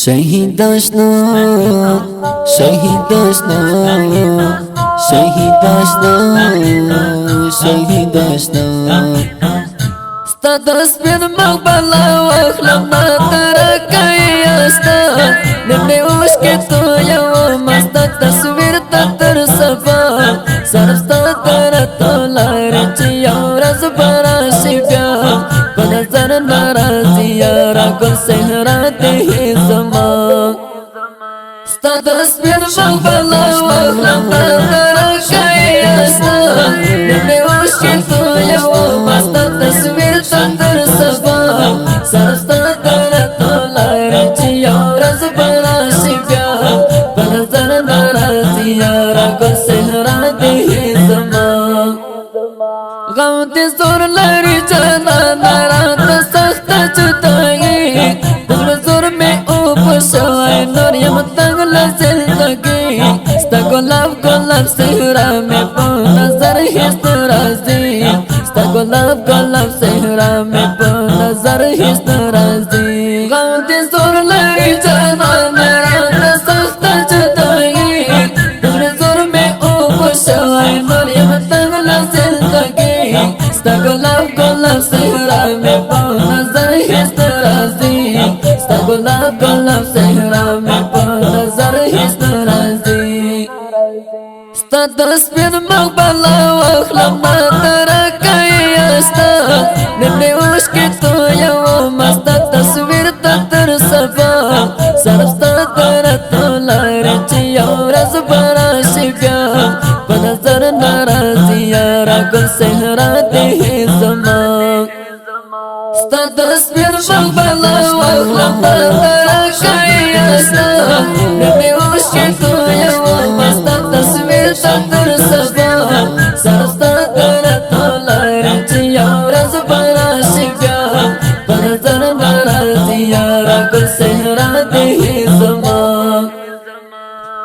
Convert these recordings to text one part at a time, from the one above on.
شهیداشنا شهیداشنا شهیداشنا شهیداشنا ستا دسپین مقبلا واخلم ترکی استا نمنی اوشکی تو یو مستا تصویر تر صفا سرستا تر تولاری چی یو رز براشی بیا بنظر نرازی یارا گل سهراتی زمان ستا دسپین مقبلا واخلم ترکی استا نمنی اوشکی تو یو مستا تصویر تر صفا سرستا تر تولاری چی یو رز براشی بیا بنظر نرازی یارا گل سهراتی زمان غم دې زور لري جانا نارات سخت جدائی دل زور میں اوپ شوائے نور یم تنگ لزندگی ستا گلاب گلاب صحرا میں پو نظر حسن رازی ستا گلاب گلاب صحرا میں پو نظر حسن رازی غم دې زور لري جانا نارات سخت جدائی دل زور میں اوپ شوائے نور یم تنگ لزندگی ستا گلاب گلاب صحرا میں پاؤ نظر حسن رازی ستا گلاب گلاب صحرا میں پاؤ نظر حسن رازی ستا دسپین مقبلا واخلم ترکی استا نمنی اوشکی تو یو مستا تصویر تر صفا سرستا تر تولاری چی یو رز براشی بیا بنظر نرازی یارا گل سهراتی زمان ستا دسپین مقبلا واخلم ترکی استا نمنی اوشکی تو یو مستا تصویر تر صفا سرستا تر تولاری چی یو رز براشی بیا بنظر نرازی یارا گل سهراتی زمان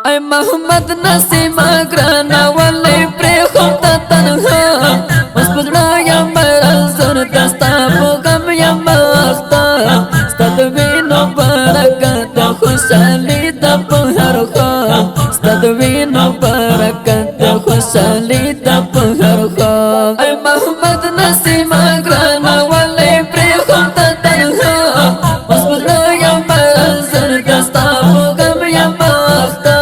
اے محمد نسیم اگرانا والی پریخم تا تنها مس پزڑا یا مرزون دستا پوغم یا مختا ستا دوینو برکت خوشحالی دا پہر خواب ستا دوینو برکت خوشحالی دا پہر خواب اے محمد نسیم اگرانا والی پریخم تا تنها مس پزڑا یا مرزون دستا پوغم یا مختا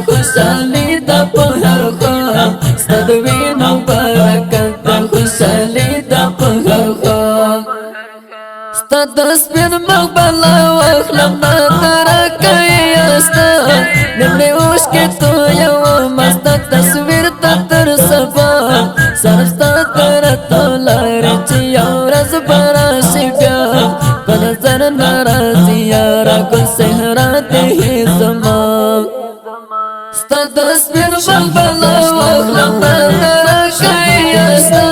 خوشحالی دا پہر خواب ستا دوینو برکت خوشحالی دا پہر خواب ستا دسپین مقبلا واخلم ترکی استا نمنی اوشکی تو یو مستا تصویر تر صفا سرستا تر تولاری چی یو رز براشی بیا بنظر نرازی یارا گل سهراتی زمان ستا دسپین مقبلا واخلم ترکی استا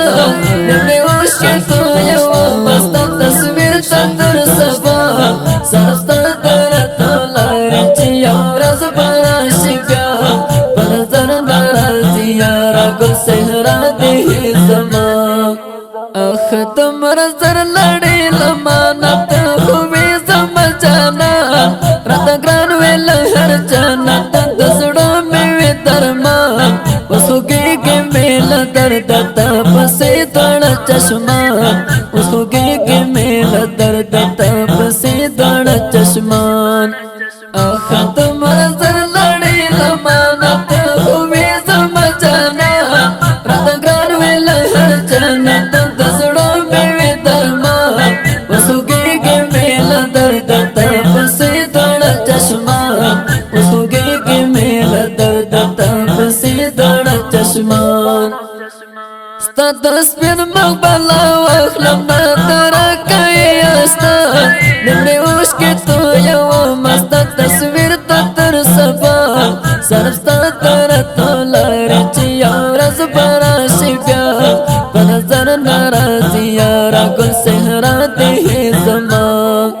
نمنی اوشکی تو یو مستا تصویر تر صفا سرستا تر تولاری چی یو رز براشی بیا بنظر نرازی یارا گل سهراتی زمان اختم رزر لڑی لمانت خوبی زم جانا رات گران ویل ہر جانا دسڑا میں درمان اسو گی میل درد تپسی دوڑ چشمان اسو گی میل درد تپسی دوڑ چشمان اختم رزر لڑی لمانت خوبی زم جانا رات گران ویل ہر جانا دسڑا میں درمان اسو گی میل درد تپسی دوڑ چشمان اسو گی میل درد تپسی دوڑ چشمان ستا دسپین مقبلا واخلم ترکی استا نمنی اوشکی تو یو مستا تصویر تر صفا سرستا تر تولاری چی یو رز براشی بیا بنظر نرازی یارا گل سهراتی زمان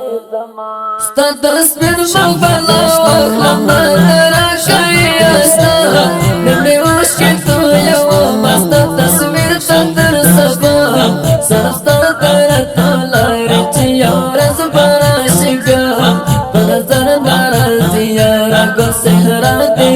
ستا دسپین مقبلا واخلم ترکی استا نمنی اوشکی تو یو مستا تصویر تر صفا سرستا تر تولاری چی یو رز براشی ګل صحرا دې